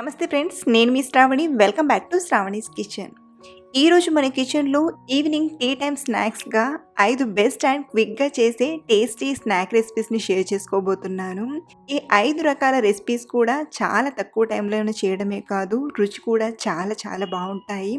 నమస్తే ఫ్రెండ్స్, నేను మీ Shravani. Welcome back to Shravani's kitchen. ఈరోజు మన కిచెన్లో ఈవినింగ్ టీ టైమ్ స్నాక్స్గా 5 బెస్ట్ అండ్ క్విక్గా చేసే టేస్టీ స్నాక్ రెసిపీస్ని షేర్ చేసుకోబోతున్నాను. ఈ 5 రకాల రెసిపీస్ కూడా చాలా తక్కువ టైంలోనే చేయడమే కాదు, రుచి కూడా చాలా చాలా బాగుంటాయి.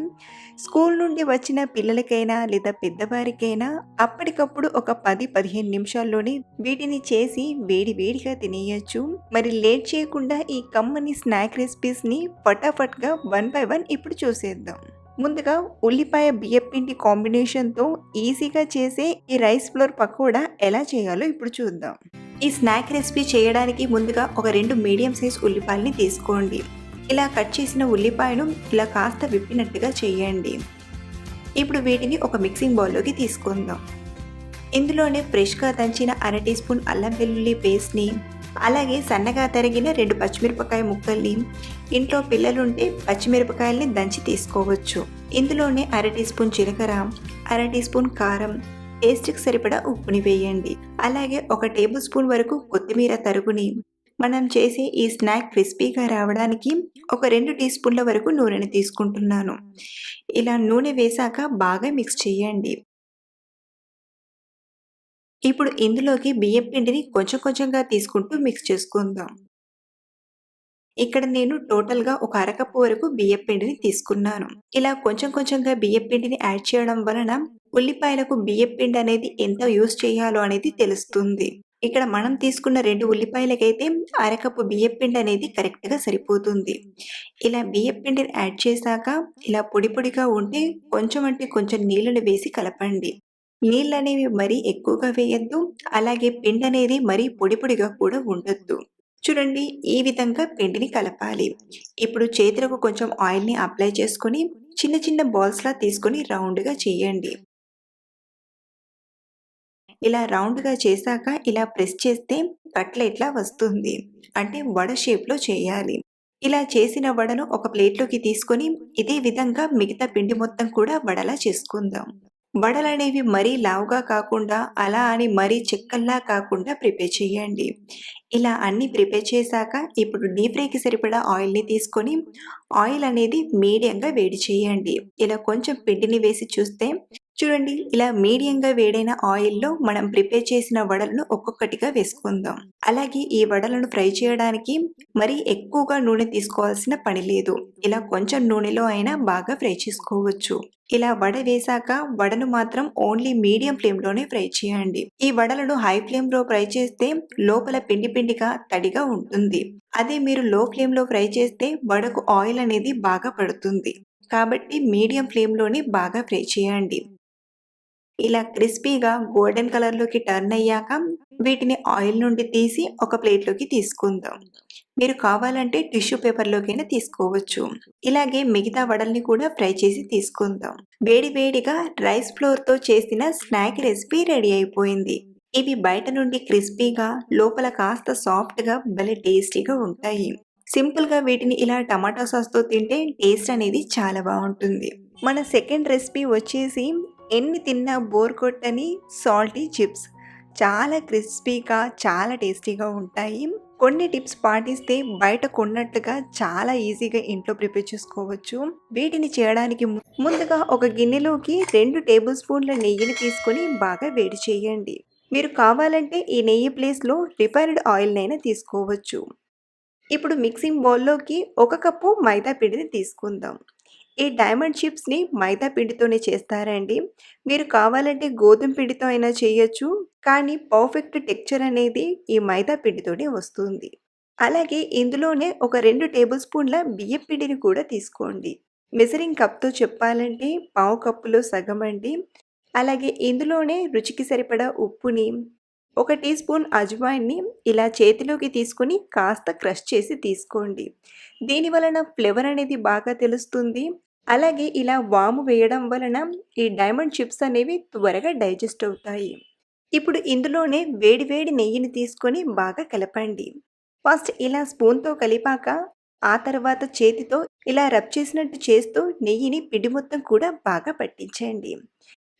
స్కూల్ నుండి వచ్చిన పిల్లలకైనా లేదా పెద్దవారికైనా అప్పటికప్పుడు ఒక 10-15 నిమిషాల్లోనే వీటిని చేసి వేడి వేడిగా తినేయచ్చు. మరి లేట్ చేయకుండా ఈ కమ్మని స్నాక్ రెసిపీస్ని ఫటాఫట్గా వన్ బై వన్ ఇప్పుడు చూసేద్దాం. ముందుగా ఉల్లిపాయ బియ్యపిండి కాంబినేషన్తో ఈజీగా చేసే ఈ రైస్ ఫ్లోర్ పకోడా ఎలా చేయాలో ఇప్పుడు చూద్దాం. ఈ స్నాక్ రెసిపీ చేయడానికి ముందుగా ఒక 2 మీడియం సైజ్ ఉల్లిపాయల్ని తీసుకోండి. ఇలా కట్ చేసిన ఉల్లిపాయను ఇలా కాస్త విప్పినట్టుగా చేయండి. ఇప్పుడు వీటిని ఒక మిక్సింగ్ బౌల్లోకి తీసుకుందాం. ఇందులోనే ఫ్రెష్గా దంచిన 1/2 టీ స్పూన్ అల్లం వెల్లుల్లి పేస్ట్ని, అలాగే సన్నగా తరిగిన 2 పచ్చిమిరపకాయ ముక్కల్ని, ఇంట్లో పిల్లలుంటే పచ్చిమిరపకాయల్ని దంచి తీసుకోవచ్చు. ఇందులోనే 1/2 టీ స్పూన్ జీలకర్ర, 1/2 టీ స్పూన్ కారం, టేస్ట్కి సరిపడా ఉప్పుని వేయండి. అలాగే 1 టేబుల్ స్పూన్ వరకు కొత్తిమీర తరుగుని, మనం చేసే ఈ స్నాక్ క్రిస్పీగా రావడానికి ఒక 2 టీ స్పూన్ల వరకు నూనెని తీసుకుంటున్నాను. ఇలా నూనె వేశాక బాగా మిక్స్ చేయండి. ఇప్పుడు ఇందులోకి బియ్యం పిండిని కొంచెం కొంచెంగా తీసుకుంటూ మిక్స్ చేసుకుందాం. ఇక్కడ నేను టోటల్గా ఒక అరకప్పు వరకు బియ్యం పిండిని తీసుకున్నాను. ఇలా కొంచెం కొంచెంగా బియ్యం పిండిని యాడ్ చేయడం వలన ఉల్లిపాయలకు బియ్యం పిండి అనేది ఎంత యూస్ చేయాలో అనేది తెలుస్తుంది. ఇక్కడ మనం తీసుకున్న 2 ఉల్లిపాయలకైతే అరకప్పు బియ్యం పిండి అనేది కరెక్ట్గా సరిపోతుంది. ఇలా బియ్యం పిండిని యాడ్ చేశాక ఇలా పొడి పొడిగా ఉంటే కొంచెం అంటే కొంచెం నీళ్ళని వేసి కలపండి. నీళ్ళనేవి మరీ ఎక్కువగా వేయొద్దు, అలాగే పిండి అనేది మరీ పొడి పొడిగా కూడా ఉండొద్దు. చూడండి, ఈ విధంగా పిండిని కలపాలి. ఇప్పుడు చేతులకు కొంచెం ఆయిల్ని అప్లై చేసుకొని చిన్న చిన్న బాల్స్లా తీసుకొని రౌండ్గా చేయండి. ఇలా రౌండ్గా చేశాక ఇలా ప్రెస్ చేస్తే కట్లెట్లా వస్తుంది, అంటే వడ షేప్లో చేయాలి. ఇలా చేసిన వడను ఒక ప్లేట్లోకి తీసుకొని ఇదే విధంగా మిగతా పిండి మొత్తం కూడా వడలా చేసుకుందాం. వడలనేవి మరీ లావుగా కాకుండా, అలా అని మరీ చెక్కల్లా కాకుండా ప్రిపేర్ చేయండి. ఇలా అన్నీ ప్రిపేర్ చేశాక ఇప్పుడు డీప్ ఫ్రైకి సరిపడా ఆయిల్ని తీసుకొని ఆయిల్ అనేది మీడియంగా వేడి చేయండి. ఇలా కొంచెం పిండిని వేసి చూస్తే చూడండి, ఇలా మీడియంగా వేడైన ఆయిల్లో మనం ప్రిపేర్ చేసిన వడలను ఒక్కొక్కటిగా వేసుకుందాం. అలాగే ఈ వడలను ఫ్రై చేయడానికి మరీ ఎక్కువగా నూనె తీసుకోవాల్సిన పని లేదు. ఇలా కొంచెం నూనెలో అయినా బాగా ఫ్రై చేసుకోవచ్చు. ఇలా వడ వేశాక వడను మాత్రం ఓన్లీ మీడియం ఫ్లేమ్లోనే ఫ్రై చేయండి. ఈ వడలను హై ఫ్లేమ్లో ఫ్రై చేస్తే లోపల పిండి పిండిగా తడిగా ఉంటుంది. అదే మీరు లో ఫ్లేమ్లో ఫ్రై చేస్తే వడకు ఆయిల్ అనేది బాగా పడుతుంది. కాబట్టి మీడియం ఫ్లేమ్లోనే బాగా ఫ్రై చేయండి. ఇలా క్రిస్పీగా గోల్డెన్ కలర్లోకి టర్న్ అయ్యాక వీటిని ఆయిల్ నుండి తీసి ఒక ప్లేట్లోకి తీసుకుందాం. మీరు కావాలంటే టిష్యూ పేపర్లోకైనా తీసుకోవచ్చు. ఇలాగే మిగతా వడల్ని కూడా ఫ్రై చేసి తీసుకుందాం. వేడి వేడిగా రైస్ ఫ్లోర్తో చేసిన స్నాక్ రెసిపీ రెడీ అయిపోయింది. ఇవి బయట నుండి క్రిస్పీగా, లోపల కాస్త సాఫ్ట్గా భలే టేస్టీగా ఉంటాయి. సింపుల్గా వీటిని ఇలా టమాటా సాస్తో తింటే టేస్ట్ అనేది చాలా బాగుంటుంది. మన సెకండ్ రెసిపీ వచ్చేసి ఎన్ని తిన్నా బోర్ కొట్టని సాల్టీ చిప్స్. చాలా క్రిస్పీగా, చాలా టేస్టీగా ఉంటాయి. కొన్ని టిప్స్ పాటిస్తే బయట కొన్నట్టుగా చాలా ఈజీగా ఇంట్లో ప్రిపేర్ చేసుకోవచ్చు. వీటిని చేయడానికి ముందుగా ఒక గిన్నెలోకి 2 టేబుల్ స్పూన్ల నెయ్యిని తీసుకొని బాగా వేడి చేయండి. మీరు కావాలంటే ఈ నెయ్యి ప్లేస్లో రిఫైన్డ్ ఆయిల్నైనా తీసుకోవచ్చు. ఇప్పుడు మిక్సింగ్ బౌల్లోకి 1 కప్పు మైదా పిండిని తీసుకుందాం. ఈ డైమండ్ చిప్స్ని మైదా పిండితోనే చేస్తారండి. మీరు కావాలంటే గోధుమ పిండితో అయినా చేయొచ్చు, కానీ పర్ఫెక్ట్ టెక్చర్ అనేది ఈ మైదా పిండితోనే వస్తుంది. అలాగే ఇందులోనే ఒక 2 టేబుల్ స్పూన్ల బియ్యం పిండిని కూడా తీసుకోండి. మెజరింగ్ కప్తో చెప్పాలంటే పావు కప్పులో సగం అండి. అలాగే ఇందులోనే రుచికి సరిపడా ఉప్పుని, 1 టీ స్పూన్ అజ్వాయిన్ని ఇలా చేతిలోకి తీసుకొని కాస్త క్రష్ చేసి తీసుకోండి. దీని వలన ఫ్లేవర్ అనేది బాగా తెలుస్తుంది. అలాగే ఇలా వాము వేయడం వలన ఈ డైమండ్ చిప్స్ అనేవి త్వరగా డైజెస్ట్ అవుతాయి. ఇప్పుడు ఇందులోనే వేడి వేడి నెయ్యిని తీసుకొని బాగా కలపండి. ఫస్ట్ ఇలా స్పూన్తో కలిపాక ఆ తర్వాత చేతితో ఇలా రబ్ చేసినట్టు చేస్తూ నెయ్యిని పిండి మొత్తం కూడా బాగా పట్టించండి.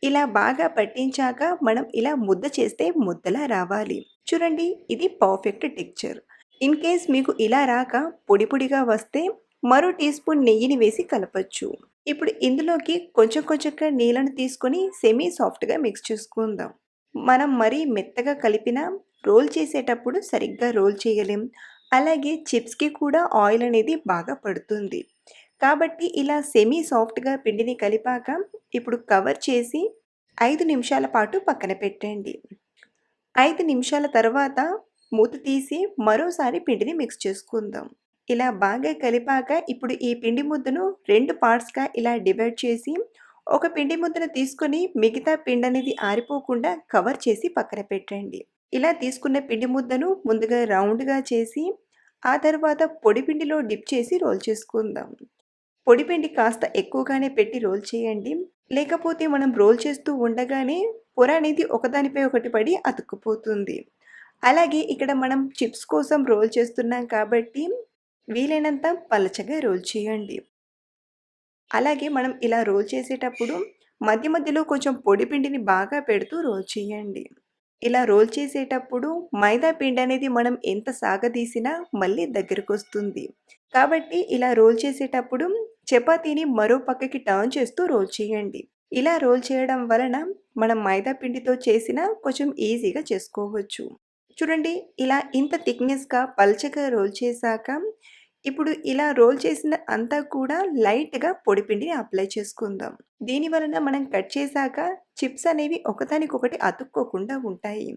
ఇలా బాగా పట్టించాక మనం ఇలా ముద్ద చేస్తే ముద్దలా రావాలి. చూడండి, ఇది పర్ఫెక్ట్ టెక్చర్. ఇన్ కేస్ మీకు ఇలా రాక పొడి పొడిగా వస్తే మరో టీ స్పూన్ నెయ్యిని వేసి కలపొచ్చు. ఇప్పుడు ఇందులోకి కొంచెం కొంచెంగా నీళ్ళను తీసుకొని సెమీ సాఫ్ట్‌గా మిక్స్ చేసుకుందాం. మనం మరీ మెత్తగా కలిపినా రోల్ చేసేటప్పుడు సరిగ్గా రోల్ చేయలేం. అలాగే చిప్స్‌కి కూడా ఆయిల్ అనేది బాగా పడుతుంది. కాబట్టి ఇలా సెమీ సాఫ్ట్‌గా పిండిని కలిపాక ఇప్పుడు కవర్ చేసి 5 నిమిషాల పాటు పక్కన పెట్టండి. 5 నిమిషాల తర్వాత మూత తీసి మరోసారి పిండిని మిక్స్ చేసుకుందాం. ఇలా బాగా కలిపాక ఇప్పుడు ఈ పిండి ముద్దను 2 పార్ట్స్‌గా ఇలా డివైడ్ చేసి ఒక పిండి ముద్దను తీసుకొని మిగతా పిండనేది ఆరిపోకుండా కవర్ చేసి పక్కన పెట్టండి. ఇలా తీసుకున్న పిండి ముద్దను ముందుగా రౌండ్‌గా చేసి ఆ తర్వాత పొడి పిండిలో డిప్ చేసి రోల్ చేసుకుందాం. పొడి పిండి కాస్త ఎక్కువగానే పెట్టి రోల్ చేయండి. లేకపోతే మనం రోల్ చేస్తూ ఉండగానే పొర అనేది ఒకదానిపై ఒకటి పడి అతుక్కుపోతుంది. అలాగే ఇక్కడ మనం చిప్స్ కోసం రోల్ చేస్తున్నాం కాబట్టి వీలైనంత పలచగా రోల్ చేయండి. అలాగే మనం ఇలా రోల్ చేసేటప్పుడు మధ్య మధ్యలో కొంచెం పొడి పిండిని బాగా పెడుతూ రోల్ చేయండి. ఇలా రోల్ చేసేటప్పుడు మైదా పిండి అనేది మనం ఎంత సాగదీసినా మళ్ళీ దగ్గరకొస్తుంది. కాబట్టి ఇలా రోల్ చేసేటప్పుడు చపాతీని మరో పక్కకి టర్న్ చేస్తూ రోల్ చేయండి. ఇలా రోల్ చేయడం వలన మనం మైదా పిండితో చేసినా కొంచెం ఈజీగా చేసుకోవచ్చు. చూడండి, ఇలా ఇంత థిక్‌నెస్‌గా పల్చగా రోల్ చేశాక ఇప్పుడు ఇలా రోల్ చేసిన అంతా కూడా లైట్‌గా పొడి పిండిని అప్లై చేసుకుందాం. దీని వలన మనం కట్ చేశాక చిప్స్ అనేవి ఒకదానికొకటి అతుక్కోకుండా ఉంటాయి.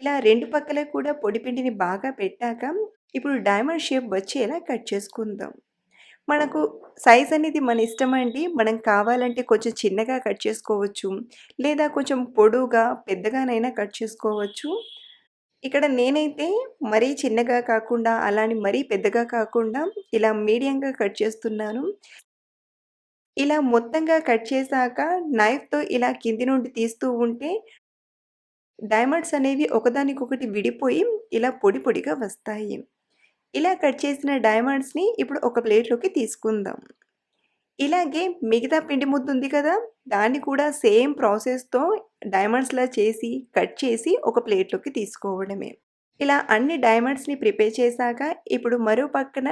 ఇలా 2 పక్కల కూడా పొడి పిండిని బాగా పెట్టాక ఇప్పుడు డైమండ్ షేప్ వచ్చేలా కట్ చేసుకుందాం. మనకు సైజ్ అనేది మన ఇష్టమండి. మనం కావాలంటే కొంచెం చిన్నగా కట్ చేసుకోవచ్చు. లేదా కొంచెం పొడువుగా, పెద్దగానైనా కట్ చేసుకోవచ్చు. ఇక్కడ నేనైతే మరీ చిన్నగా కాకుండా, అలా అని మరీ పెద్దగా కాకుండా ఇలా మీడియంగా కట్ చేస్తున్నాను. ఇలా మొత్తంగా కట్ చేశాక నైఫ్‌తో ఇలా కింది నుండి తీస్తూ ఉంటే డైమండ్స్ అనేవి ఒకదానికొకటి విడిపోయి ఇలా పొడి పొడిగా వస్తాయి. ఇలా కట్ చేసిన డైమండ్స్‌ని ఇప్పుడు ఒక ప్లేట్‌లోకి తీసుకుందాం. ఇలాగే మిగతా పిండి ముద్ద ఉంది కదా! దాన్ని కూడా సేమ్ ప్రాసెస్‌తో డైమండ్స్‌లా చేసి, కట్ చేసి ఒక ప్లేట్‌లోకి తీసుకోవడమే. ఇలా అన్ని డైమండ్స్‌ని ప్రిపేర్ చేశాక ఇప్పుడు మరో పక్కన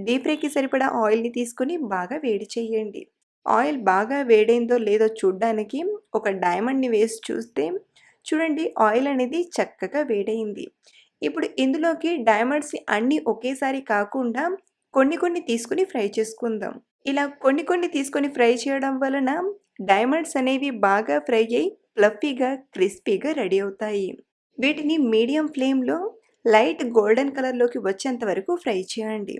డీప్ ఫ్రైకి సరిపడా ఆయిల్‌ని తీసుకొని బాగా వేడి చేయండి. ఆయిల్ బాగా వేడైందో లేదో చూడ్డానికి ఒక డైమండ్‌ని వేసి చూస్తే చూడండి, ఆయిల్ అనేది చక్కగా వేడయింది. ఇప్పుడు ఇందులోకి డైమండ్స్‌ని అన్నీ ఒకేసారి కాకుండా కొన్ని కొన్ని తీసుకొని ఫ్రై చేసుకుందాం. ఇలా కొన్ని కొన్ని తీసుకొని ఫ్రై చేయడం వలన డైమండ్స్ అనేవి బాగా ఫ్రై అయ్యి ఫ్లఫీగా, క్రిస్పీగా రెడీ అవుతాయి. వీటిని మీడియం ఫ్లేమ్‌లో లైట్ గోల్డెన్ కలర్‌లోకి వచ్చేంత వరకు ఫ్రై చేయండి.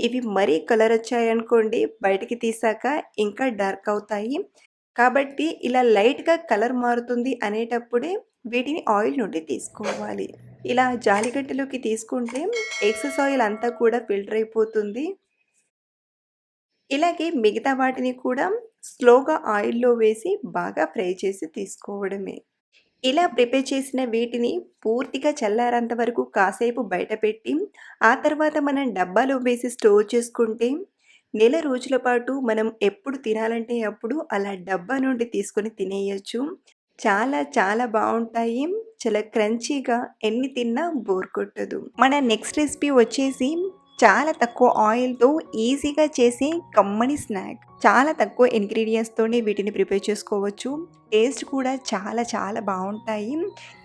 ఇవి మరీ కలర్ వచ్చాయనుకోండి బయటికి తీసాక ఇంకా డార్క్ అవుతాయి. కాబట్టి ఇలా లైట్‌గా కలర్ మారుతుంది అనేటప్పుడే వీటిని ఆయిల్ నుండి తీసుకోవాలి. ఇలా జాలిగంటలోకి తీసుకుంటే ఎక్సెస్ ఆయిల్ అంతా కూడా ఫిల్టర్ అయిపోతుంది. ఇలాగే మిగతా వాటిని కూడా స్లోగా ఆయిల్‌లో వేసి బాగా ఫ్రై చేసి తీసుకోవడమే. ఇలా ప్రిపేర్ చేసిన వీటిని పూర్తిగా చల్లారేంత వరకు కాసేపు బయటపెట్టి, ఆ తర్వాత మనం డబ్బాలో వేసి స్టోర్ చేసుకుంటే, నెల రోజుల పాటు మనం ఎప్పుడు తినాలంటే అప్పుడు అలా డబ్బా నుండి తీసుకొని తినేయొచ్చు. చాలా చాలా బావుంటాయి. చాలా క్రంచీగా ఎన్ని తిన్నా బోర్ కొట్టదు. మన నెక్స్ట్ రెసిపీ వచ్చేసి చాలా తక్కువ ఆయిల్‌తో ఈజీగా చేసే కమ్మని స్నాక్. చాలా తక్కువ ఇంగ్రీడియెంట్స్‌తోనే వీటిని ప్రిపేర్ చేసుకోవచ్చు. టేస్ట్ కూడా చాలా చాలా బావుంటాయి.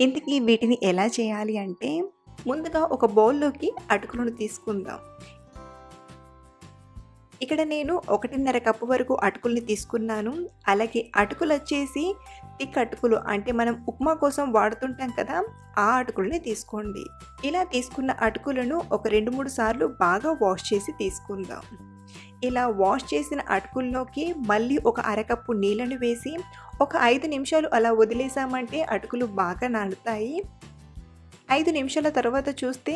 ఇంతకీ వీటిని ఎలా చేయాలి అంటే, ముందుగా ఒక బౌల్‌లోకి అటుకులను తీసుకుందాం. ఇక్కడ నేను 1:30 కప్పు వరకు అటుకుల్ని తీసుకున్నాను. అలాగే అటుకులొచ్చేసి థిక్ అటుకులు, అంటే మనం ఉప్మా కోసం వాడుతుంటాం కదా! ఆ అటుకుల్ని తీసుకోండి. ఇలా తీసుకున్న అటుకులను ఒక 2, 3 సార్లు బాగా వాష్ చేసి తీసుకుందాం. ఇలా వాష్ చేసిన అటుకుల్లోకి మళ్ళీ ఒక అరకప్పు నీళ్ళను వేసి ఒక 5 నిమిషాలు అలా వదిలేసామంటే అటుకులు బాగా నానుతాయి. 5 నిమిషాల తర్వాత చూస్తే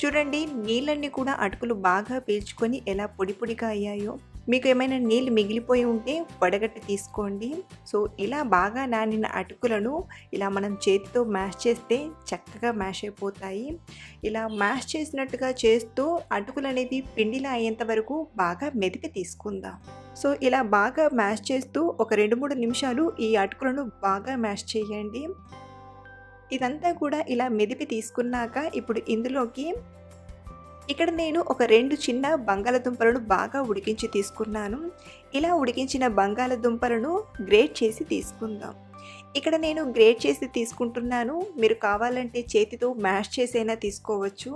చూడండి, నీళ్ళన్నీ కూడా అటుకులు బాగా పీల్చుకొని ఎలా పొడి పొడిగా అయ్యాయో. మీకు ఏమైనా నీళ్ళు మిగిలిపోయి ఉంటే వడగట్టి తీసుకోండి. సో ఇలా బాగా నానిన అటుకులను ఇలా మనం చేతితో మ్యాష్ చేస్తే చక్కగా మ్యాష్ అయిపోతాయి. ఇలా మ్యాష్ చేసినట్టుగా చేస్తూ అటుకులు అనేది పిండిలా అయ్యేంత వరకు బాగా మెదిపి తీసుకుందాం. సో ఇలా బాగా మ్యాష్ చేస్తూ ఒక 2, 3 నిమిషాలు ఈ అటుకులను బాగా మ్యాష్ చేయండి. ఇదంతా కూడా ఇలా మెదిపి తీసుకున్నాక ఇప్పుడు ఇందులోకి ఇక్కడ నేను ఒక 2 చిన్న బంగాళదుంపలను బాగా ఉడికించి తీసుకున్నాను. ఇలా ఉడికించిన బంగాళదుంపలను గ్రేట్ చేసి తీసుకుందాం. ఇక్కడ నేను గ్రేట్ చేసి తీసుకుంటున్నాను. మీరు కావాలంటే చేతితో మ్యాష్ చేసైనా తీసుకోవచ్చు.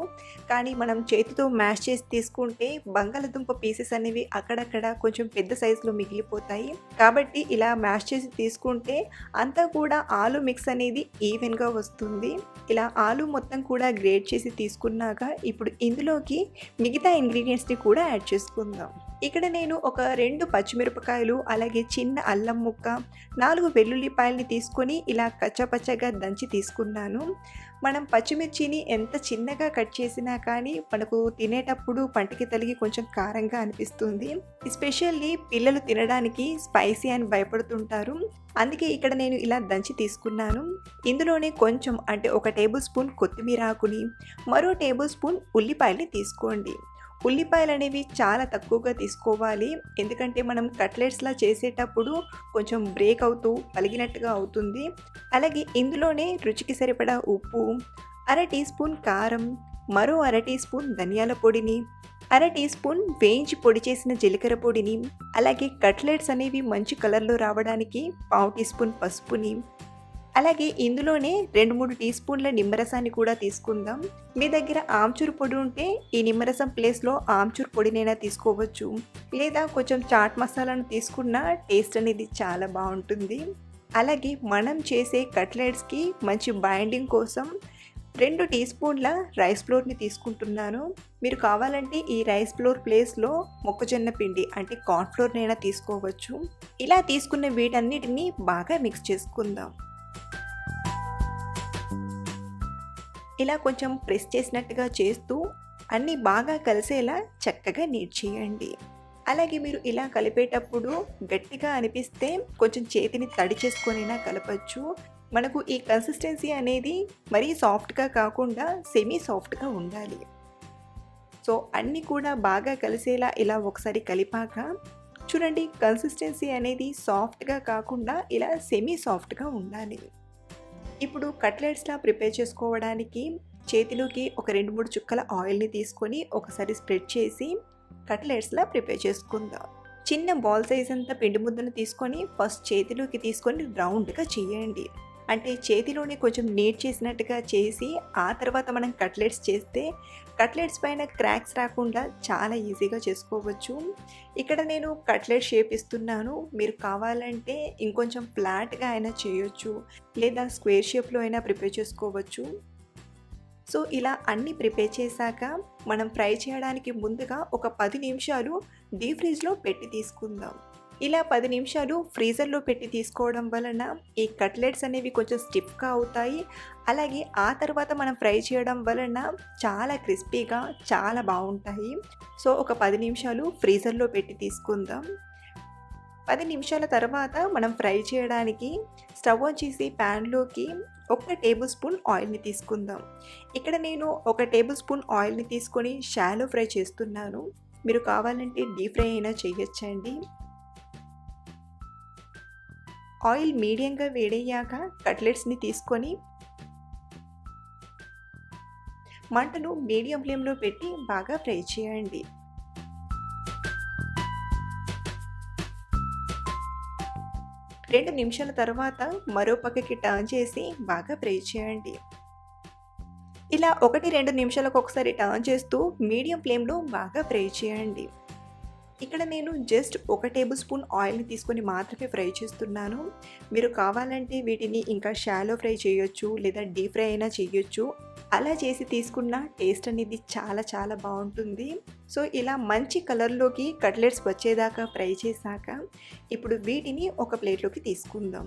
కానీ మనం చేతితో మ్యాష్ చేసి తీసుకుంటే బంగాళదుంప పీసెస్ అనేవి అక్కడక్కడ కొంచెం పెద్ద సైజులో మిగిలిపోతాయి. కాబట్టి ఇలా మ్యాష్ చేసి తీసుకుంటే అంతా కూడా ఆలు మిక్స్ అనేది ఈవెన్‌గా వస్తుంది. ఇలా ఆలు మొత్తం కూడా గ్రేట్ చేసి తీసుకున్నాక ఇప్పుడు ఇందులోకి మిగతా ఇంగ్రీడియెంట్స్‌ని కూడా యాడ్ చేసుకుందాం. ఇక్కడ నేను ఒక 2 పచ్చిమిరపకాయలు, అలాగే చిన్న అల్లం ముక్క, 4 వెల్లుల్లిపాయలని తీసుకొని ఇలా కచ్చాపచ్చాగా దంచి తీసుకున్నాను. మనం పచ్చిమిర్చిని ఎంత చిన్నగా కట్ చేసినా కానీ మనకు తినేటప్పుడు పంటికి తగిలి కొంచెం కారంగా అనిపిస్తుంది. ఎస్పెషల్లీ పిల్లలు తినడానికి స్పైసీ అని భయపడుతుంటారు. అందుకే ఇక్కడ నేను ఇలా దంచి తీసుకున్నాను. ఇందులోనే కొంచెం అంటే ఒక టేబుల్ స్పూన్ కొత్తిమీర ఆకుని, మరో టేబుల్ స్పూన్ ఉల్లిపాయలని తీసుకోండి. ఉల్లిపాయలు అనేవి చాలా తక్కువగా తీసుకోవాలి. ఎందుకంటే మనం కట్లెట్స్లా చేసేటప్పుడు కొంచెం బ్రేక్ అవుతూ పలిగినట్టుగా అవుతుంది. అలాగే ఇందులోనే రుచికి సరిపడా ఉప్పు, అర టీ స్పూన్ కారం, మరో అర టీ స్పూన్ ధనియాల పొడిని, అర టీ స్పూన్ వేయించి పొడి చేసిన జీలకర్ర పొడిని, అలాగే కట్లెట్స్ అనేవి మంచి కలర్లో రావడానికి పావు టీ స్పూన్ పసుపుని, అలాగే ఇందులోనే 2-3 టీ స్పూన్ల నిమ్మరసాన్ని కూడా తీసుకుందాం. మీ దగ్గర ఆమ్చూర్ పొడి ఉంటే ఈ నిమ్మరసం ప్లేస్లో ఆమ్చూర్ పొడినైనా తీసుకోవచ్చు. లేదా కొంచెం చాట్ మసాలాను తీసుకున్న టేస్ట్ అనేది చాలా బాగుంటుంది. అలాగే మనం చేసే కట్లెట్స్కి మంచి బైండింగ్ కోసం 2 టీ స్పూన్ల రైస్ ఫ్లోర్ని తీసుకుంటున్నాను. మీరు కావాలంటే ఈ రైస్ ఫ్లోర్ ప్లేస్లో మొక్కజొన్న పిండి అంటే కార్న్ ఫ్లోర్నైనా తీసుకోవచ్చు. ఇలా తీసుకున్న వీటన్నిటిని బాగా మిక్స్ చేసుకుందాం. ఇలా కొంచెం ప్రెస్ చేసినట్టుగా చేస్తూ అన్నీ బాగా కలిసేలా చక్కగా నీట్ చేయండి. అలాగే మీరు ఇలా కలిపేటప్పుడు గట్టిగా అనిపిస్తే కొంచెం చేతిని తడి చేసుకొనైనా కలపచ్చు. మనకు ఈ కన్సిస్టెన్సీ అనేది మరీ సాఫ్ట్గా కాకుండా సెమీ సాఫ్ట్గా ఉండాలి. సో అన్నీ కూడా బాగా కలిసేలా ఇలా ఒకసారి కలిపాక చూడండి, కన్సిస్టెన్సీ అనేది సాఫ్ట్గా కాకుండా ఇలా సెమీ సాఫ్ట్గా ఉండాలి. ఇప్పుడు కట్లెట్స్లా ప్రిపేర్ చేసుకోవడానికి చేతిలోకి ఒక 2-3 చుక్కల ఆయిల్ని తీసుకొని ఒకసారి స్ప్రెడ్ చేసి కట్లెట్స్లా ప్రిపేర్ చేసుకుందాం. చిన్న బాల్ సైజ్ అంతా పిండి ముద్దను తీసుకొని ఫస్ట్ చేతిలోకి తీసుకొని రౌండ్గా చేయండి. అంటే చేతిలోనే కొంచెం నీట్ చేసినట్టుగా చేసి ఆ తర్వాత మనం కట్లెట్స్ చేస్తే కట్లెట్స్ పైన క్రాక్స్ రాకుండా చాలా ఈజీగా చేసుకోవచ్చు. ఇక్కడ నేను కట్లెట్ షేప్ ఇస్తున్నాను. మీరు కావాలంటే ఇంకొంచెం ఫ్లాట్గా అయినా చేయొచ్చు, లేదా స్క్వేర్ షేప్లో అయినా ప్రిపేర్ చేసుకోవచ్చు. సో ఇలా అన్నీ ప్రిపేర్ చేశాక మనం ఫ్రై చేయడానికి ముందుగా ఒక 10 నిమిషాలు డీప్ ఫ్రీజ్లో పెట్టి తీసుకుందాం. ఇలా 10 నిమిషాలు ఫ్రీజర్లో పెట్టి తీసుకోవడం వలన ఈ కట్లెట్స్ అనేవి కొంచెం స్టిఫ్గా అవుతాయి. అలాగే ఆ తర్వాత మనం ఫ్రై చేయడం వలన చాలా క్రిస్పీగా చాలా బాగుంటాయి. సో ఒక 10 నిమిషాలు ఫ్రీజర్లో పెట్టి తీసుకుందాం. 10 నిమిషాల తర్వాత మనం ఫ్రై చేయడానికి స్టవ్ ఆన్ చేసి ప్యాన్లోకి 1 టేబుల్ స్పూన్ ఆయిల్ని తీసుకుందాం. ఇక్కడ నేను 1 టేబుల్ స్పూన్ ఆయిల్ని తీసుకొని షాలో ఫ్రై చేస్తున్నాను. మీరు కావాలంటే డీప్ ఫ్రై అయినా చేయొచ్చండి. ఆయిల్ మీడియంగా వేడయ్యాక కట్లెట్స్ని తీసుకొని మంటను మీడియం ఫ్లేమ్లో పెట్టి బాగా ఫ్రై చేయండి. రెండు నిమిషాల తర్వాత మరో పక్కకి టర్న్ చేసి బాగా ఫ్రై చేయండి. ఇలా 1-2 నిమిషాలకు ఒకసారి టర్న్ చేస్తూ మీడియం ఫ్లేమ్లో బాగా ఫ్రై చేయండి. ఇక్కడ నేను జస్ట్ 1 టేబుల్ స్పూన్ ఆయిల్ని తీసుకొని మాత్రమే ఫ్రై చేస్తున్నాను. మీరు కావాలంటే వీటిని ఇంకా షాలో ఫ్రై చేయొచ్చు, లేదా డీప్ ఫ్రై అయినా చేయొచ్చు. అలా చేసి తీసుకున్న టేస్ట్ అనేది చాలా చాలా బాగుంటుంది. సో ఇలా మంచి కలర్లోకి కట్లెట్స్ వచ్చేదాకా ఫ్రై చేశాక ఇప్పుడు వీటిని ఒక ప్లేట్లోకి తీసుకుందాం.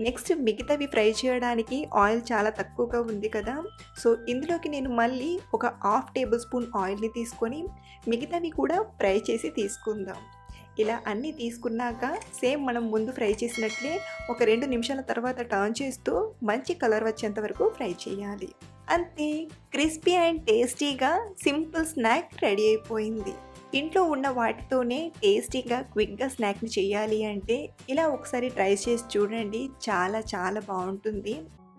నెక్స్ట్ మిగతావి ఫ్రై చేయడానికి ఆయిల్ చాలా తక్కువగా ఉంది కదా, సో ఇందులోకి నేను మళ్ళీ ఒక 1/2 టేబుల్ స్పూన్ ఆయిల్ని తీసుకొని మిగతావి కూడా ఫ్రై చేసి తీసుకుందాం. ఇలా అన్నీ తీసుకున్నాక సేమ్ మనం ముందు ఫ్రై చేసినట్లే ఒక 2 నిమిషాల తర్వాత టర్న్ చేస్తూ మంచి కలర్ వచ్చేంత వరకు ఫ్రై చేయాలి. అంతే, క్రిస్పీ అండ్ టేస్టీగా సింపుల్ స్నాక్ రెడీ అయిపోయింది. ఇంట్లో ఉన్న వాటితోనే టేస్టీగా, క్విక్‌గా స్నాక్‌ని చేయాలి అంటే ఇలా ఒకసారి ట్రై చేసి చూడండి. చాలా చాలా బావుంటుంది.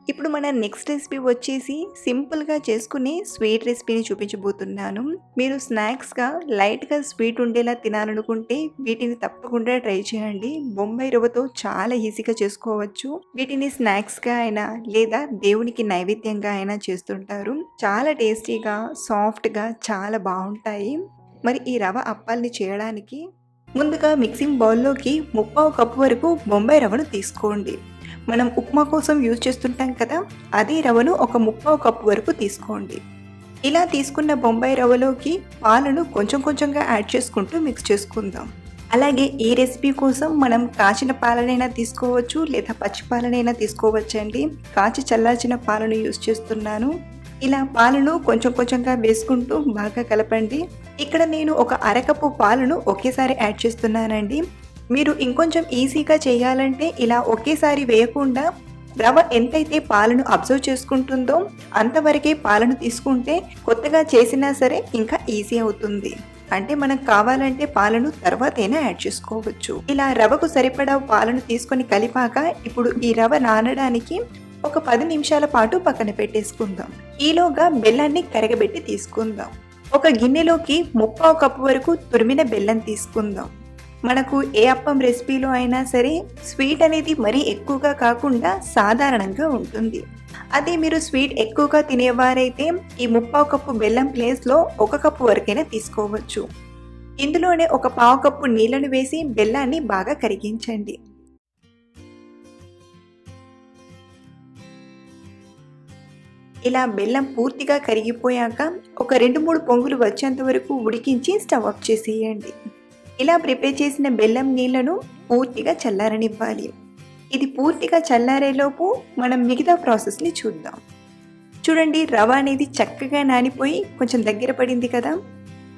ఇప్పుడు మన నెక్స్ట్ రెసిపీ వచ్చేసి సింపుల్‌గా చేసుకునే స్వీట్ రెసిపీని చూపించబోతున్నాను. మీరు స్నాక్స్‌గా లైట్‌గా స్వీట్ ఉండేలా తినాలనుకుంటే వీటిని తప్పకుండా ట్రై చేయండి. బొంబాయి రవ్వతో చాలా ఈజీగా చేసుకోవచ్చు. వీటిని స్నాక్స్‌గా అయినా లేదా దేవునికి నైవేద్యంగా అయినా చేస్తుంటారు. చాలా టేస్టీగా, సాఫ్ట్‌గా చాలా బావుంటాయి. మరి ఈ రవ అప్పాల్ని చేయడానికి ముందుగా మిక్సింగ్ బౌల్‌లోకి ముప్పావు కప్పు వరకు బొంబాయి రవ్వను తీసుకోండి. మనం ఉప్మా కోసం యూజ్ చేస్తుంటాం కదా, అదే రవ్వను ఒక ముప్పావు కప్పు వరకు తీసుకోండి. ఇలా తీసుకున్న బొంబాయి రవ్వలోకి పాలను కొంచెం కొంచెంగా యాడ్ చేసుకుంటూ మిక్స్ చేసుకుందాం. అలాగే ఈ రెసిపీ కోసం మనం కాచిన పాలనైనా తీసుకోవచ్చు లేదా పచ్చి పాలనైనా తీసుకోవచ్చండి. కాచి చల్లార్చిన పాలను యూజ్ చేస్తున్నాను. ఇలా పాలను కొంచెం కొంచెంగా వేసుకుంటూ బాగా కలపండి. ఇక్కడ నేను ఒక అరకప్పు పాలను ఒకేసారి యాడ్ చేస్తున్నానండి. మీరు ఇంకొంచెం ఈజీగా చేయాలంటే ఇలా ఒకేసారి వేయకుండా రవ ఎంతైతే పాలను అబ్జర్వ్ చేసుకుంటుందో అంతవరకే పాలను తీసుకుంటే కొత్తగా చేసినా సరే ఇంకా ఈజీ అవుతుంది. అంటే మనకు కావాలంటే పాలను తర్వాతైనా యాడ్ చేసుకోవచ్చు. ఇలా రవకు సరిపడా పాలను తీసుకొని కలిపాక ఇప్పుడు ఈ రవ నానడానికి ఒక 10 నిమిషాల పాటు పక్కన పెట్టేసుకుందాం. ఈలోగా బెల్లాన్ని కరగబెట్టి తీసుకుందాం. ఒక గిన్నెలోకి ముప్పావు కప్పు వరకు తురిమిన బెల్లం తీసుకుందాం. మనకు ఏ అప్పం రెసిపీలో అయినా సరే స్వీట్ అనేది మరీ ఎక్కువగా కాకుండా సాధారణంగా ఉంటుంది. అదే మీరు స్వీట్ ఎక్కువగా తినేవారైతే ఈ ముప్పావు కప్పు బెల్లం ప్లేస్లో 1 కప్పు వరకైనా తీసుకోవచ్చు. ఇందులోనే ఒక పావు కప్పు నీళ్లను వేసి బెల్లాన్ని బాగా కరిగించండి. ఇలా బెల్లం పూర్తిగా కరిగిపోయాక ఒక 2-3 పొంగులు వచ్చేంత వరకు ఉడికించి స్టవ్ ఆఫ్ చేసేయండి. ఇలా ప్రిపేర్ చేసిన బెల్లం నీళ్లను పూర్తిగా చల్లారనివ్వాలి. ఇది పూర్తిగా చల్లారేలోపు మనం మిగతా ప్రాసెస్ని చూద్దాం. చూడండి, రవ అనేది చక్కగా నానిపోయి కొంచెం దగ్గర పడింది కదా.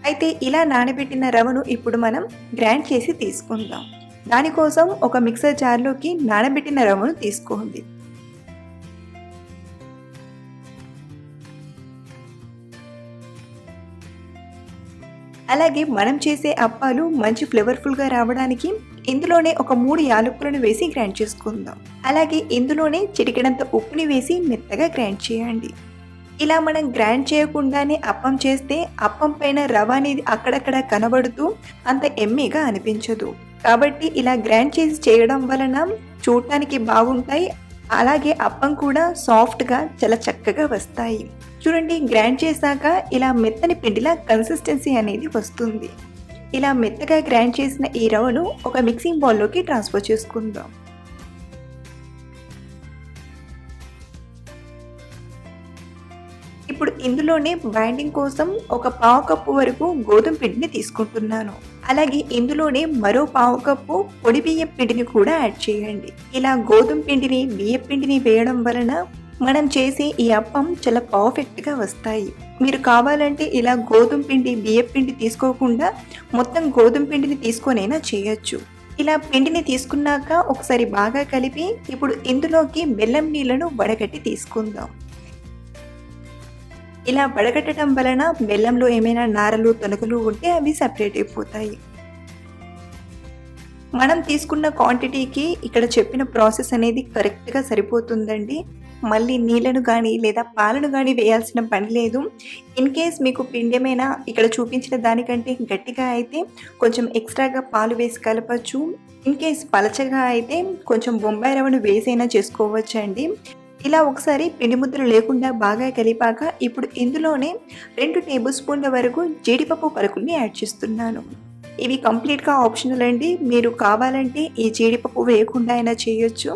అయితే ఇలా నానబెట్టిన రవను ఇప్పుడు మనం గ్రైండ్ చేసి తీసుకుందాం. దానికోసం ఒక మిక్సర్ జార్లోకి నానబెట్టిన రవను తీసుకోండి. అలాగే మనం చేసే అప్పాలు మంచి ఫ్లేవర్ఫుల్గా రావడానికి ఇందులోనే ఒక 3 యాలకులను వేసి గ్రైండ్ చేసుకుందాం. అలాగే ఇందులోనే చిటికెడంత ఉప్పుని వేసి మెత్తగా గ్రైండ్ చేయండి. ఇలా మనం గ్రైండ్ చేయకుండానే అప్పం చేస్తే అప్పం పైన రవ అనేది అక్కడక్కడ కనబడుతూ అంత ఎమ్మీగా అనిపించదు. కాబట్టి ఇలా గ్రైండ్ చేసి చేయడం వలన చూడటానికి బాగుంటాయి. అలాగే అప్పం కూడా సాఫ్ట్గా చాలా చక్కగా వస్తాయి. చూడండి, గ్రైండ్ చేశాక ఇలా మెత్తని పిండిలా కన్సిస్టెన్సీ అనేది వస్తుంది. ఇలా మెత్తగా గ్రైండ్ చేసిన ఈ రవ్వను ఒక మిక్సింగ్ బౌల్లోకి ట్రాన్స్ఫర్ చేసుకుందాం. ఇప్పుడు ఇందులోనే బైండింగ్ కోసం ఒక పావు కప్పు వరకు గోధుమ పిండిని తీసుకుంటున్నాను. అలాగే ఇందులోనే మరో పావు కప్పు పొడి బియ్యం పిండిని కూడా యాడ్ చేయండి. ఇలా గోధుమ పిండిని బియ్యం పిండిని వేయడం వలన మనం చేసే ఈ అప్పం చాలా పర్ఫెక్ట్గా వస్తాయి. మీరు కావాలంటే ఇలా గోధుమ పిండి బియ్యం పిండి తీసుకోకుండా మొత్తం గోధుమ పిండిని తీసుకొనైనా చేయొచ్చు. ఇలా పిండిని తీసుకున్నాక ఒకసారి బాగా కలిపి ఇప్పుడు ఇందులోకి బెల్లం నీళ్లను వడగట్టి తీసుకుందాం. ఇలా వడగట్టడం వలన బెల్లంలో ఏమైనా నారలు తొనకలు ఉంటే అవి సెపరేట్ అయిపోతాయి. మనం తీసుకున్న క్వాంటిటీకి ఇక్కడ చెప్పిన ప్రాసెస్ అనేది కరెక్ట్గా సరిపోతుందండి. మళ్ళీ నీళ్ళను కానీ లేదా పాలను కానీ వేయాల్సిన పని లేదు. ఇన్ కేస్ మీకు పిండి ఏమైనా ఇక్కడ చూపించిన దానికంటే గట్టిగా అయితే కొంచెం ఎక్స్ట్రాగా పాలు వేసి కలపచ్చు. ఇన్ కేస్ పలచగా అయితే కొంచెం బొంబాయి రవ్వను వేసైనా చేసుకోవచ్చండి. ఇలా ఒకసారి పిండి ముద్ర లేకుండా బాగా కలిపాక ఇప్పుడు ఇందులోనే 2 టేబుల్ స్పూన్ల వరకు జీడిపప్పు పలుకుల్ని యాడ్ చేస్తున్నాను. ఇవి కంప్లీట్గా ఆప్షనల్ అండి. మీరు కావాలంటే ఈ జీడిపప్పు వేయకుండా అయినా చేయొచ్చు.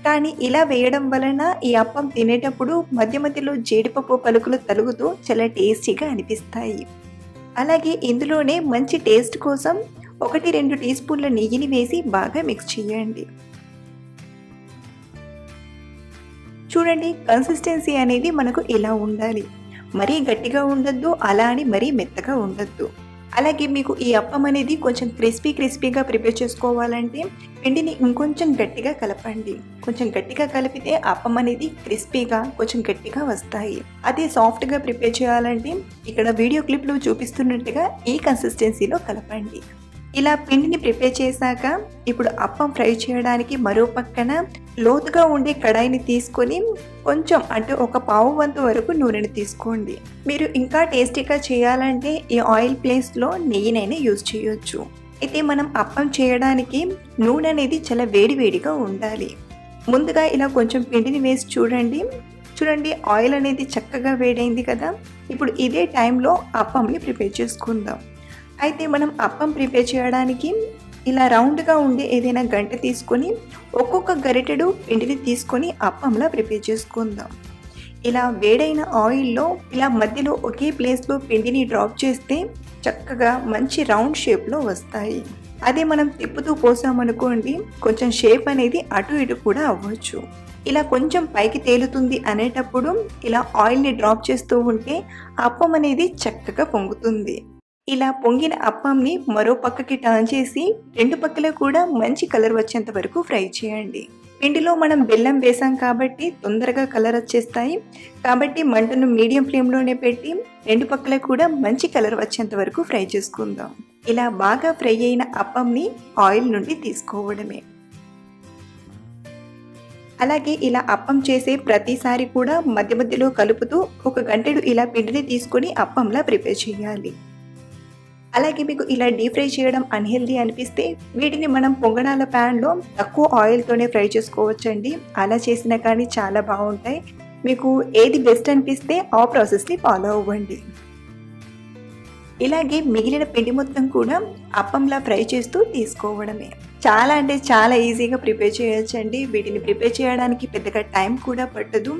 కానీ ఇలా వేయడం వలన ఈ అప్పం తినేటప్పుడు మధ్య మధ్యలో జీడిపప్పు పలుకులు తలుగుతూ చాలా టేస్టీగా అనిపిస్తాయి. అలాగే ఇందులోనే మంచి టేస్ట్ కోసం 1-2 టీ స్పూన్ల నెయ్యిని వేసి బాగా మిక్స్ చేయండి. చూడండి, కన్సిస్టెన్సీ అనేది మనకు ఇలా ఉండాలి. మరీ గట్టిగా ఉండొద్దు, అలా అని మరీ మెత్తగా ఉండొద్దు. అలాగే మీకు ఈ అప్పం అనేది కొంచెం క్రిస్పీగా ప్రిపేర్ చేసుకోవాలంటే పిండిని ఇంకొంచెం గట్టిగా కలపండి. కొంచెం గట్టిగా కలిపితే అప్పం అనేది క్రిస్పీగా కొంచెం గట్టిగా వస్తాయి. అదే సాఫ్ట్గా ప్రిపేర్ చేయాలంటే ఇక్కడ వీడియో క్లిప్లో చూపిస్తున్నట్టుగా ఈ కన్సిస్టెన్సీలో కలపండి. ఇలా పిండిని ప్రిపేర్ చేశాక ఇప్పుడు అప్పం ఫ్రై చేయడానికి మరో పక్కన లోతుగా ఉండే కడాయిని తీసుకొని కొంచెం అంటే ఒక పావు వంతు వరకు నూనెని తీసుకోండి. మీరు ఇంకా టేస్టీగా చేయాలంటే ఈ ఆయిల్ ప్లేస్లో నెయ్యినైనా యూజ్ చేయొచ్చు. అయితే మనం అప్పం చేయడానికి నూనె అనేది చాలా వేడిగా ఉండాలి. ముందుగా ఇలా కొంచెం పిండిని వేసి చూడండి ఆయిల్ అనేది చక్కగా వేడైంది కదా. ఇప్పుడు ఇదే టైంలో అప్పంని ప్రిపేర్ చేసుకుందాం. అయితే మనం అప్పం ప్రిపేర్ చేయడానికి ఇలా రౌండ్గా ఉండే ఏదైనా గంటె తీసుకొని ఒక్కొక్క గరిటెడు పిండిని తీసుకొని అప్పంలా ప్రిపేర్ చేసుకుందాం. ఇలా వేడైన ఆయిల్లో ఇలా మధ్యలో ఒకే ప్లేస్లో పిండిని డ్రాప్ చేస్తే చక్కగా మంచి రౌండ్ షేప్లో వస్తాయి. అదే మనం తిప్పుతూ పోసామనుకోండి కొంచెం షేప్ అనేది అటు ఇటు కూడా అవ్వచ్చు. ఇలా కొంచెం పైకి తేలుతుంది అనేటప్పుడు ఇలా ఆయిల్ని డ్రాప్ చేస్తూ ఉంటే అప్పం అనేది చక్కగా పొంగుతుంది. ఇలా పొంగిన అప్పంని మరో పక్కకి టర్న్ చేసి రెండు పక్కల కూడా మంచి కలర్ వచ్చేంత వరకు ఫ్రై చేయండి. పిండిలో మనం బెల్లం వేసాం కాబట్టి తొందరగా కలర్ వచ్చేస్తాయి. కాబట్టి మంటను మీడియం ఫ్లేమ్లోనే పెట్టి రెండు పక్కల కూడా మంచి కలర్ వచ్చేంత వరకు ఫ్రై చేసుకుందాం. ఇలా బాగా ఫ్రై అయిన అప్పంని ఆయిల్ నుండి తీసుకోవడమే. అలాగే ఇలా అప్పం చేసే ప్రతిసారి కూడా మధ్యలో కలుపుతూ ఒక గంటెడు ఇలా పిండిని తీసుకొని అప్పంలా ప్రిపేర్ చేయాలి. అలాగే మీకు ఇలా డీప్ ఫ్రై చేయడం అన్హెల్దీ అనిపిస్తే వీటిని మనం పొంగనాల ప్యాన్లో తక్కువ ఆయిల్తోనే ఫ్రై చేసుకోవచ్చండి. అలా చేసినా కానీ చాలా బాగుంటాయి. మీకు ఏది బెస్ట్ అనిపిస్తే ఆ ప్రాసెస్ని ఫాలో అవ్వండి. ఇలాగే మిగిలిన పిండి మొత్తం కూడా అప్పంలా ఫ్రై చేస్తూ తీసుకోవడమే. చాలా అంటే చాలా ఈజీగా ప్రిపేర్ చేయొచ్చండి. వీటిని ప్రిపేర్ చేయడానికి పెద్దగా టైం కూడా పట్టదు.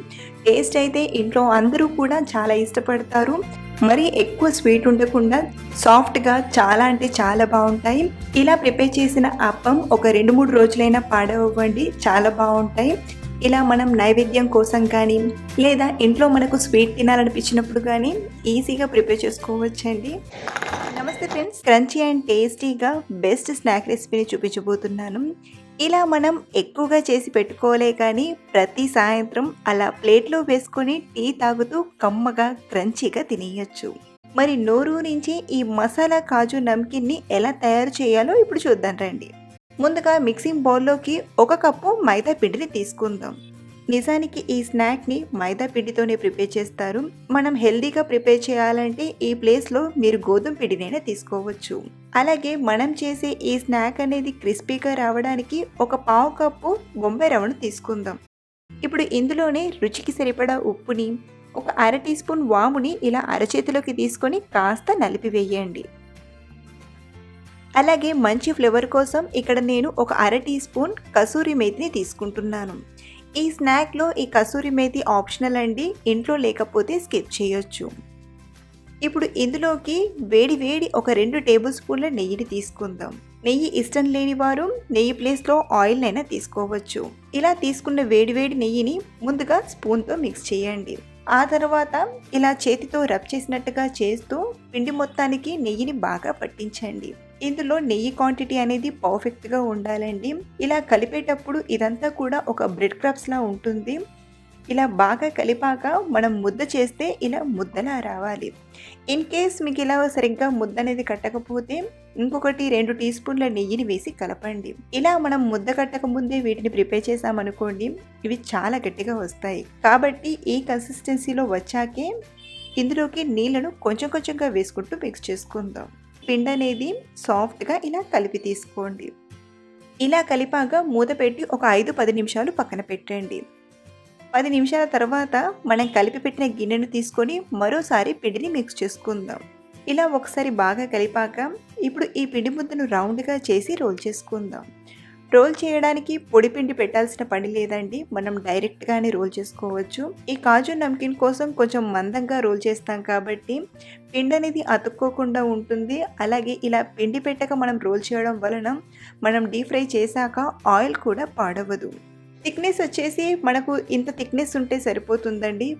టేస్ట్ అయితే ఇంట్లో అందరూ కూడా చాలా ఇష్టపడతారు. మరీ ఎక్కువ స్వీట్ ఉండకుండా సాఫ్ట్గా చాలా అంటే చాలా బాగుంటాయి. ఇలా ప్రిపేర్ చేసిన అప్పం ఒక 2-3 రోజులైనా పాడవ్వండి, చాలా బాగుంటాయి. ఇలా మనం నైవేద్యం కోసం కానీ లేదా ఇంట్లో మనకు స్వీట్ తినాలనిపించినప్పుడు కానీ ఈజీగా ప్రిపేర్ చేసుకోవచ్చండి. నమస్తే ఫ్రెండ్స్, క్రంచీ అండ్ టేస్టీగా బెస్ట్ స్నాక్ రెసిపీని చూపించబోతున్నాను. ఇలా మనం ఎక్కువగా చేసి పెట్టుకోలే కానీ ప్రతి సాయంత్రం అలా ప్లేట్లో వేసుకొని టీ తాగుతూ కమ్మగా క్రంచీగా తినేయచ్చు. మరి నోరు నుంచి ఈ మసాలా కాజు నమ్కిన్ని ఎలా తయారు చేయాలో ఇప్పుడు చూద్దాం రండి. ముందుగా మిక్సింగ్ బౌల్లోకి 1 కప్పు మైదా పిండిని తీసుకుందాం. నిజానికి ఈ స్నాక్ని మైదా పిండితోనే ప్రిపేర్ చేస్తారు. మనం హెల్దీగా ప్రిపేర్ చేయాలంటే ఈ ప్లేస్లో మీరు గోధుమ పిండినైనా తీసుకోవచ్చు. అలాగే మనం చేసే ఈ స్నాక్ అనేది క్రిస్పీగా రావడానికి 1/4 కప్పు బొంబాయి రవ్వను తీసుకుందాం. ఇప్పుడు ఇందులోనే రుచికి సరిపడా ఉప్పుని, 1 అర టీ స్పూన్ వాముని ఇలా అరచేతిలోకి తీసుకొని కాస్త నలిపివేయండి. అలాగే మంచి ఫ్లేవర్ కోసం ఇక్కడ నేను 1 అర టీ స్పూన్ కసూరి మేతిని తీసుకుంటున్నాను. ఈ స్నాక్లో ఈ కసూరి మేతి ఆప్షనల్ అండి, ఇంట్లో లేకపోతే స్కిప్ చేయొచ్చు. ఇప్పుడు ఇందులోకి వేడి ఒక 2 టేబుల్ స్పూన్ల నెయ్యిని తీసుకుందాం. నెయ్యి ఇష్టం లేని వారు నెయ్యి ప్లేస్లో ఆయిల్నైనా తీసుకోవచ్చు. ఇలా తీసుకున్న వేడి నెయ్యిని ముందుగా స్పూన్తో మిక్స్ చేయండి. ఆ తర్వాత ఇలా చేతితో రబ్ చేసినట్టుగా చేస్తూ పిండి మొత్తానికి నెయ్యిని బాగా పట్టించండి. ఇందులో నెయ్యి క్వాంటిటీ అనేది పర్ఫెక్ట్గా ఉండాలండి. ఇలా కలిపేటప్పుడు ఇదంతా కూడా ఒక బ్రెడ్ క్రబ్స్లా ఉంటుంది. ఇలా బాగా కలిపాక మనం ముద్ద చేస్తే ఇలా ముద్దలా రావాలి. ఇన్ కేస్ మీకు ఇలా సరిగ్గా ముద్ద అనేది కట్టకపోతే ఇంకొకటి 2 టీ స్పూన్ల నెయ్యిని వేసి కలపండి. ఇలా మనం ముద్ద కట్టక ముందే వీటిని ప్రిపేర్ చేసామనుకోండి, ఇవి చాలా గట్టిగా వస్తాయి. కాబట్టి ఈ కన్సిస్టెన్సీలో వచ్చాకే ఇందులోకి నీళ్లను కొంచెంగా వేసుకుంటూ మిక్స్ చేసుకుందాం. పిండి అనేది సాఫ్ట్గా ఇలా కలిపి తీసుకోండి. ఇలా కలిపాక మూత పెట్టి ఒక 5-10 నిమిషాలు పక్కన పెట్టండి. 10 నిమిషాల తర్వాత మనం కలిపి పెట్టిన గిన్నెను తీసుకొని మరోసారి పిండిని మిక్స్ చేసుకుందాం. ఇలా ఒకసారి బాగా కలిపాక ఇప్పుడు ఈ పిండి ముద్దను రౌండ్గా చేసి రోల్ చేసుకుందాం. రోల్ చేయడానికి పొడి పిండి పెట్టాల్సిన పని లేదండి, మనం డైరెక్ట్గానే రోల్ చేసుకోవచ్చు. ఈ కాజు నమ్కిన్ కోసం కొంచెం మందంగా రోల్ చేస్తాం కాబట్టి పిండి అనేది అతుక్కోకుండా ఉంటుంది. అలాగే ఇలా పిండి పెట్టక మనం రోల్ చేయడం వలన మనం డీప్ ఫ్రై చేశాక ఆయిల్ కూడా పాడవదు. థిక్నెస్ వచ్చేసి మనకు ఇంత థిక్నెస్ ఉంటే సరిపోతుందండి.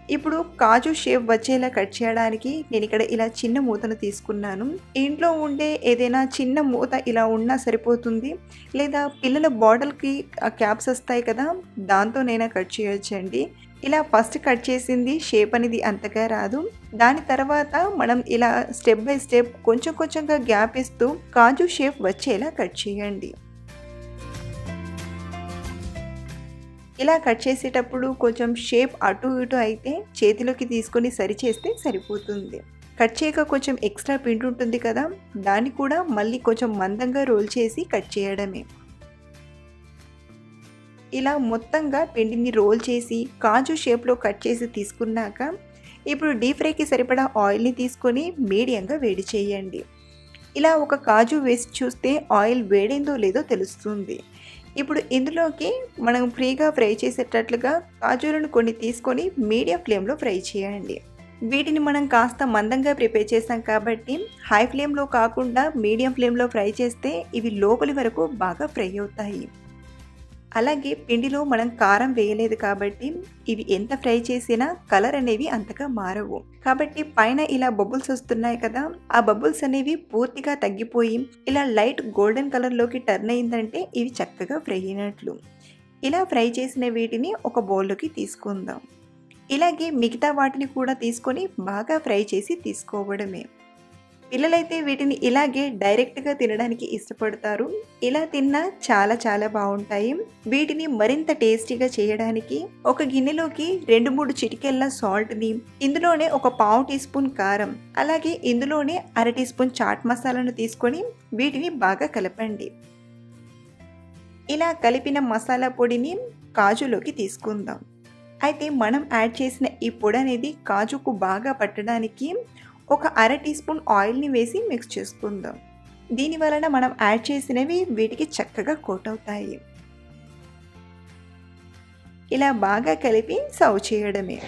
ఇప్పుడు కాజు షేప్ వచ్చేలా కట్ చేయడానికి నేను ఇక్కడ ఇలా చిన్న మూతను తీసుకున్నాను. ఇంట్లో ఉండే ఏదైనా చిన్న మూత ఇలా ఉన్నా సరిపోతుంది. లేదా పిల్లల బాటిల్‌కి క్యాప్స్ వస్తాయి కదా! దాంతోనైనా కట్ చేయొచ్చండి. ఇలా ఫస్ట్ కట్ చేసింది షేప్ అనేది అంతగా రాదు. దాని తర్వాత మనం ఇలా స్టెప్ బై స్టెప్ కొంచెం కొంచెంగా గ్యాప్ ఇస్తూ కాజు షేప్ వచ్చేలా కట్ చేయండి. ఇలా కట్ చేసేటప్పుడు కొంచెం షేప్ అటు ఇటు అయితే చేతిలోకి తీసుకొని సరిచేస్తే సరిపోతుంది. కట్ చేయక కొంచెం ఎక్స్ట్రా పిండి ఉంటుంది కదా! దాన్ని కూడా మళ్ళీ కొంచెం మందంగా రోల్ చేసి కట్ చేయడమే. ఇలా మొత్తంగా పిండిని రోల్ చేసి కాజు షేప్‌లో కట్ చేసి తీసుకున్నాక ఇప్పుడు డీప్ ఫ్రైకి సరిపడా ఆయిల్‌ని తీసుకొని మీడియంగా వేడి చేయండి. ఇలా ఒక కాజు వేసి చూస్తే ఆయిల్ వేడైందో లేదో తెలుస్తుంది. ఇప్పుడు ఇందులోకి మనం ఫ్రీగా ఫ్రై చేసేటట్లుగా కాజులను కొన్ని తీసుకొని మీడియం ఫ్లేమ్‌లో ఫ్రై చేయండి. వీటిని మనం కాస్త మందంగా ప్రిపేర్ చేసాం కాబట్టి హై ఫ్లేమ్‌లో కాకుండా మీడియం ఫ్లేమ్‌లో ఫ్రై చేస్తే ఇవి లోపలి వరకు బాగా ఫ్రై అవుతాయి. అలాగే పిండిలో మనం కారం వేయలేదు కాబట్టి ఇవి ఎంత ఫ్రై చేసినా కలర్ అనేవి అంతగా మారవు. కాబట్టి పైన ఇలా బబుల్స్ వస్తున్నాయి కదా! ఆ బబుల్స్ అనేవి పూర్తిగా తగ్గిపోయి ఇలా లైట్ గోల్డెన్ కలర్‌లోకి టర్న్ అయిందంటే ఇవి చక్కగా ఫ్రై అయినట్లు. ఇలా ఫ్రై చేసిన వీటిని ఒక బౌల్‌లోకి తీసుకుందాం. ఇలాగే మిగతా వాటిని కూడా తీసుకొని బాగా ఫ్రై చేసి తీసుకోవడమే. పిల్లలైతే వీటిని ఇలాగే డైరెక్ట్‌గా తినడానికి ఇష్టపడతారు. ఇలా తిన్నా చాలా చాలా బావుంటాయి. వీటిని మరింత టేస్టీగా చేయడానికి ఒక గిన్నెలోకి 2, 3 చిటికెళ్ళ సాల్ట్‌ని, ఇందులోనే ఒక పావు టీ స్పూన్ కారం, అలాగే ఇందులోనే అర టీ స్పూన్ చాట్ మసాలాను తీసుకొని వీటిని బాగా కలపండి. ఇలా కలిపిన మసాలా పొడిని కాజులోకి తీసుకుందాం. అయితే మనం యాడ్ చేసిన ఈ పొడి అనేది కాజుకు బాగా పట్టడానికి ఒక అర టీ స్పూన్ ఆయిల్‌ని వేసి మిక్స్ చేసుకుందాం. దీని వలన మనం యాడ్ చేసినవి వీటికి చక్కగా కోట్ అవుతాయి. ఇలా బాగా కలిపి సర్వ్ చేయడమే.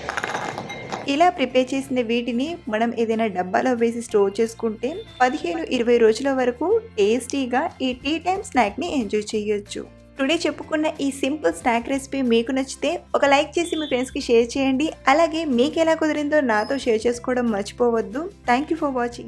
ఇలా ప్రిపేర్ చేసిన వీటిని మనం ఏదైనా డబ్బాలో వేసి స్టోర్ చేసుకుంటే 15, 20 రోజుల వరకు టేస్టీగా ఈ టీ టైమ్ స్నాక్‌ని ఎంజాయ్ చేయొచ్చు. టుడే చెప్పుకున్న ఈ సింపుల్ స్నాక్ రెసిపీ మీకు నచ్చితే ఒక లైక్ చేసి మీ ఫ్రెండ్స్‌కి షేర్ చేయండి. అలాగే మీకు ఎలా కుదిరిందో నాతో షేర్ చేసుకోవడం మర్చిపోవద్దు. Thank you for watching.